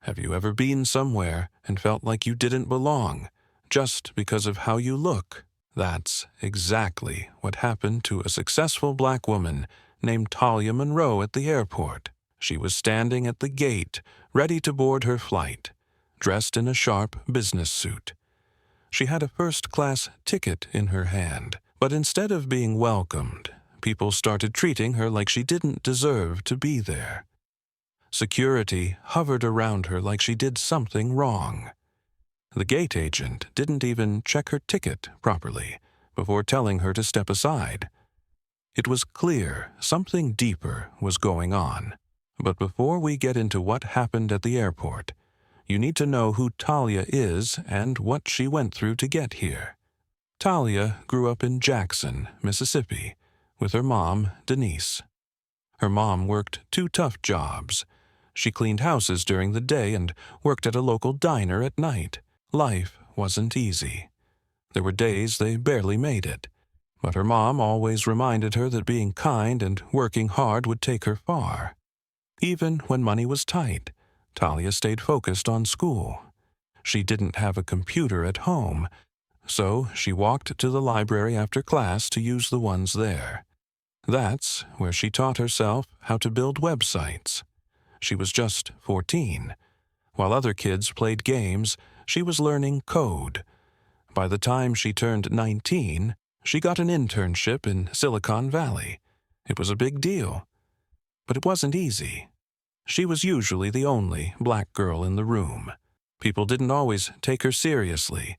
Have you ever been somewhere and felt like you didn't belong, just because of how you look? That's exactly what happened to a successful black woman named Talia Monroe at the airport. She was standing at the gate, ready to board her flight, dressed in a sharp business suit. She had a first-class ticket in her hand, but instead of being welcomed, people started treating her like she didn't deserve to be there. Security hovered around her like she did something wrong. The gate agent didn't even check her ticket properly before telling her to step aside. It was clear something deeper was going on. But before we get into what happened at the airport, you need to know who Talia is and what she went through to get here. Talia grew up in Jackson, Mississippi, with her mom, Denise. Her mom worked 2 tough jobs. She cleaned houses during the day and worked at a local diner at night. Life wasn't easy. There were days they barely made it. But her mom always reminded her that being kind and working hard would take her far. Even when money was tight, Talia stayed focused on school. She didn't have a computer at home, so she walked to the library after class to use the ones there. That's where she taught herself how to build websites. She was just 14. While other kids played games, she was learning code. By the time she turned 19, she got an internship in Silicon Valley. It was a big deal. But it wasn't easy. She was usually the only black girl in the room. People didn't always take her seriously.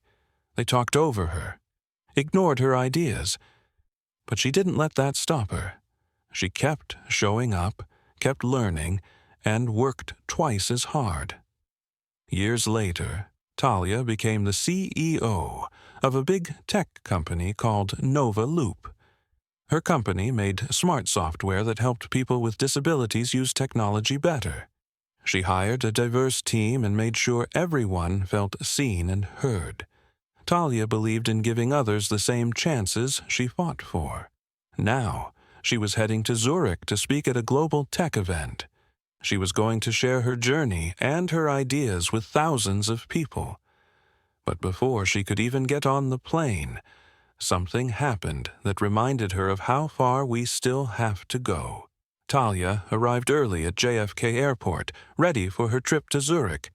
They talked over her, ignored her ideas. But she didn't let that stop her. She kept showing up, kept learning, and worked twice as hard. Years later, Talia became the CEO of a big tech company called Nova Loop. Her company made smart software that helped people with disabilities use technology better. She hired a diverse team and made sure everyone felt seen and heard. Talia believed in giving others the same chances she fought for. Now, she was heading to Zurich to speak at a global tech event. She was going to share her journey and her ideas with thousands of people. But before she could even get on the plane, something happened that reminded her of how far we still have to go. Talia arrived early at JFK Airport, ready for her trip to Zurich.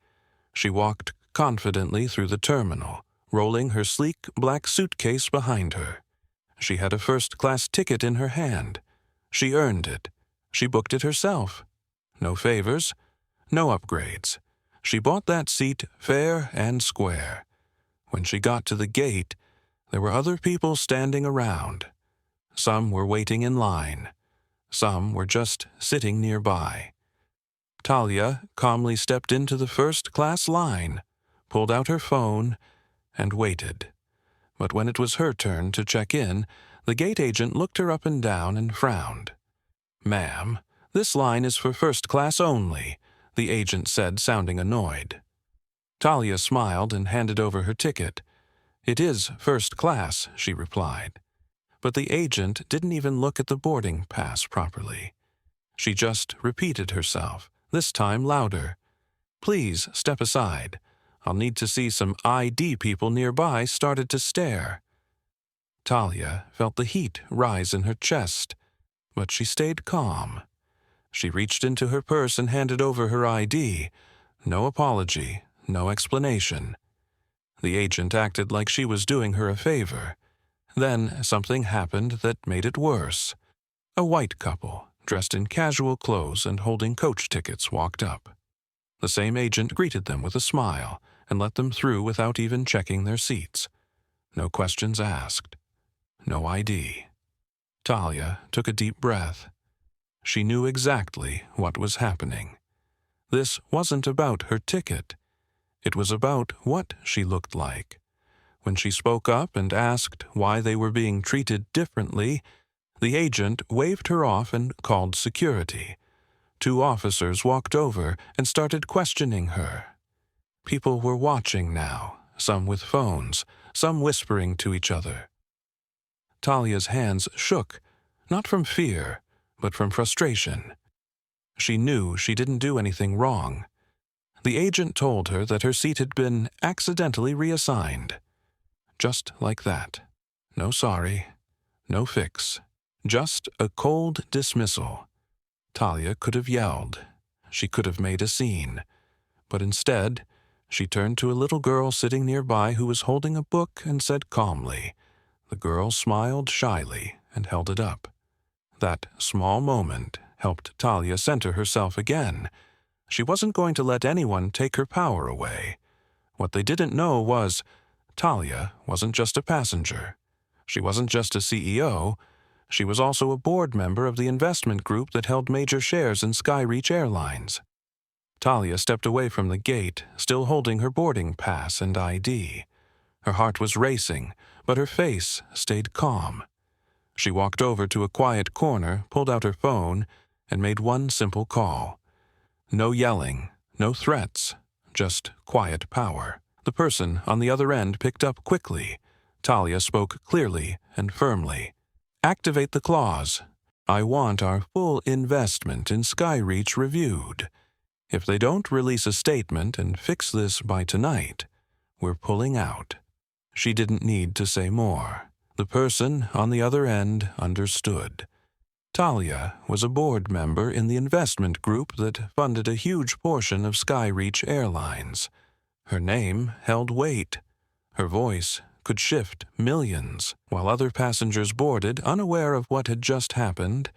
She walked confidently through the terminal, rolling her sleek black suitcase behind her. She had a first-class ticket in her hand. She earned it. She booked it herself. No favors, no upgrades. She bought that seat fair and square. When she got to the gate, there were other people standing around. Some were waiting in line. Some were just sitting nearby. Talia calmly stepped into the first-class line, pulled out her phone, and waited. But when it was her turn to check in, the gate agent looked her up and down and frowned. "Ma'am, this line is for first class only," the agent said, sounding annoyed. Talia smiled and handed over her ticket. "It is first class," she replied. But the agent didn't even look at the boarding pass properly. She just repeated herself, this time louder. "Please step aside. I'll need to see some ID people nearby," started to stare. Talia felt the heat rise in her chest, but she stayed calm. She reached into her purse and handed over her ID. No apology, no explanation. The agent acted like she was doing her a favor. Then something happened that made it worse. A white couple, dressed in casual clothes and holding coach tickets, walked up. The same agent greeted them with a smile and let them through without even checking their seats. No questions asked. No ID. Talia took a deep breath. She knew exactly what was happening. This wasn't about her ticket. It was about what she looked like. When she spoke up and asked why they were being treated differently, the agent waved her off and called security. 2 officers walked over and started questioning her. People were watching now, some with phones, some whispering to each other. Talia's hands shook, not from fear, but from frustration. She knew she didn't do anything wrong. The agent told her that her seat had been accidentally reassigned. Just like that. No sorry, no fix. Just a cold dismissal. Talia could have yelled. She could have made a scene. But instead, she turned to a little girl sitting nearby who was holding a book and said calmly. The girl smiled shyly and held it up. That small moment helped Talia center herself again. She wasn't going to let anyone take her power away. What they didn't know was Talia wasn't just a passenger. She wasn't just a CEO. She was also a board member of the investment group that held major shares in Skyreach Airlines. Talia stepped away from the gate, still holding her boarding pass and ID. Her heart was racing, but her face stayed calm. She walked over to a quiet corner, pulled out her phone, and made one simple call. No yelling, no threats, just quiet power. The person on the other end picked up quickly. Talia spoke clearly and firmly. "Activate the clause. I want our full investment in Skyreach reviewed. If they don't release a statement and fix this by tonight, we're pulling out." She didn't need to say more. The person on the other end understood. Talia was a board member in the investment group that funded a huge portion of Skyreach Airlines. Her name held weight. Her voice could shift millions. While other passengers boarded, unaware of what had just happened,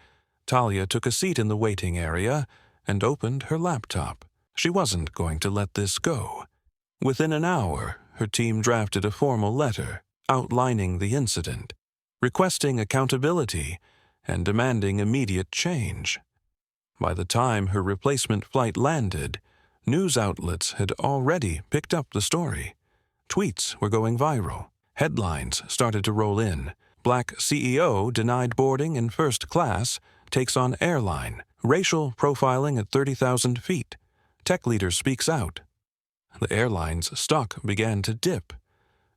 Talia took a seat in the waiting area and opened her laptop. She wasn't going to let this go. Within an hour, her team drafted a formal letter outlining the incident, requesting accountability, and demanding immediate change. By the time her replacement flight landed, news outlets had already picked up the story. Tweets were going viral. Headlines started to roll in. Black CEO denied boarding in first class, takes on airline. Racial profiling at 30,000 feet. Tech leader speaks out. The airline's stock began to dip.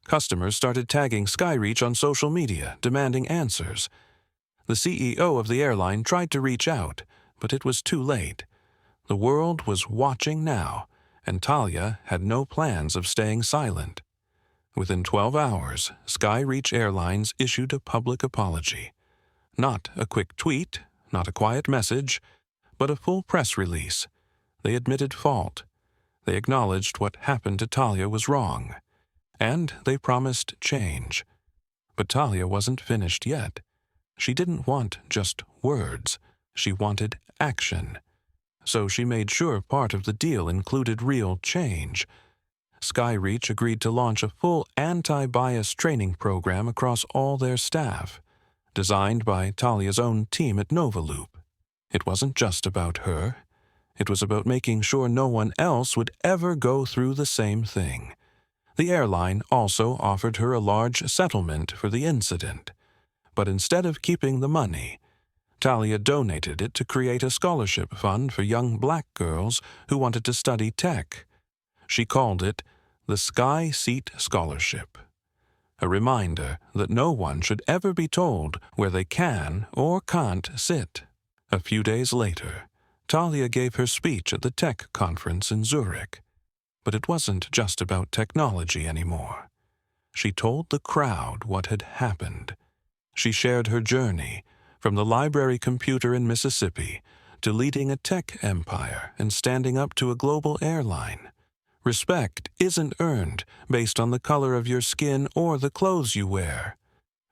Customers started tagging Skyreach on social media, demanding answers. The CEO of the airline tried to reach out, but it was too late. The world was watching now, and Talia had no plans of staying silent. Within 12 hours, Skyreach Airlines issued a public apology. Not a quick tweet, not a quiet message, but a full press release. They admitted fault. They acknowledged what happened to Talia was wrong. And they promised change. But Talia wasn't finished yet. She didn't want just words. She wanted action. So she made sure part of the deal included real change. Skyreach agreed to launch a full anti-bias training program across all their staff, designed by Talia's own team at Novaloop. It wasn't just about her. It was about making sure no one else would ever go through the same thing. The airline also offered her a large settlement for the incident. But instead of keeping the money, Talia donated it to create a scholarship fund for young black girls who wanted to study tech. She called it the Sky Seat Scholarship, a reminder that no one should ever be told where they can or can't sit. A few days later, Talia gave her speech at the tech conference in Zurich. But it wasn't just about technology anymore. She told the crowd what had happened. She shared her journey, from the library computer in Mississippi to leading a tech empire and standing up to a global airline. Respect isn't earned based on the color of your skin or the clothes you wear.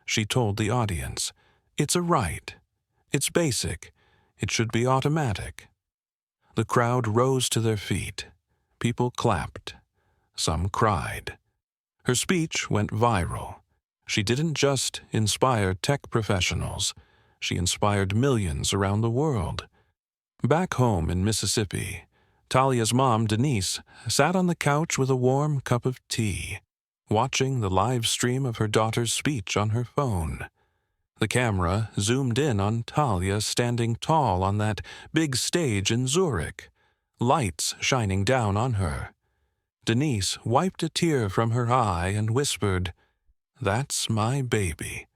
She told the audience, it's a right. It's basic. It should be automatic. The crowd rose to their feet. People clapped. Some cried. Her speech went viral. She didn't just inspire tech professionals. She inspired millions around the world. Back home in Mississippi, Talia's mom, Denise, sat on the couch with a warm cup of tea, watching the live stream of her daughter's speech on her phone. The camera zoomed in on Talia standing tall on that big stage in Zurich, lights shining down on her. Denise wiped a tear from her eye and whispered, "That's my baby."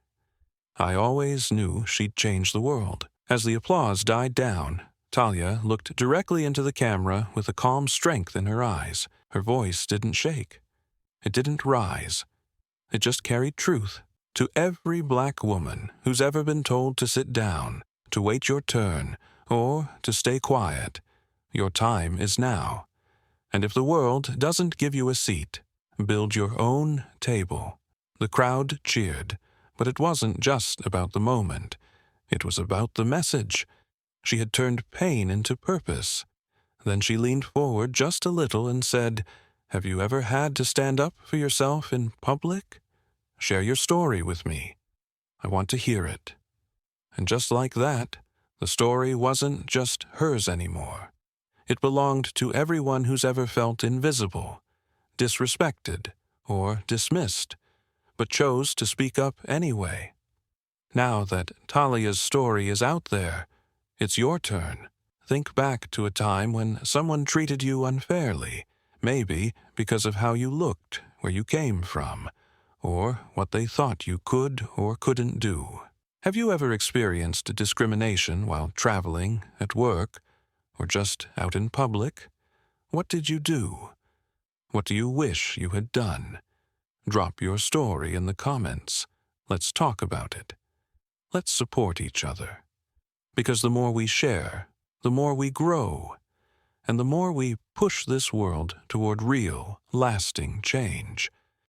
I always knew she'd change the world. As the applause died down, Talia looked directly into the camera with a calm strength in her eyes. Her voice didn't shake. It didn't rise. It just carried truth. To every black woman who's ever been told to sit down, to wait your turn, or to stay quiet, your time is now. And if the world doesn't give you a seat, build your own table. The crowd cheered, but it wasn't just about the moment. It was about the message. She had turned pain into purpose. Then she leaned forward just a little and said, "Have you ever had to stand up for yourself in public? Share your story with me. I want to hear it." And just like that, the story wasn't just hers anymore. It belonged to everyone who's ever felt invisible, disrespected, or dismissed, but chose to speak up anyway. Now that Talia's story is out there, it's your turn. Think back to a time when someone treated you unfairly, maybe because of how you looked, where you came from, or what they thought you could or couldn't do. Have you ever experienced discrimination while traveling, at work, or just out in public? What did you do? What do you wish you had done? Drop your story in the comments. Let's talk about it. Let's support each other. Because the more we share, the more we grow, and the more we push this world toward real, lasting change.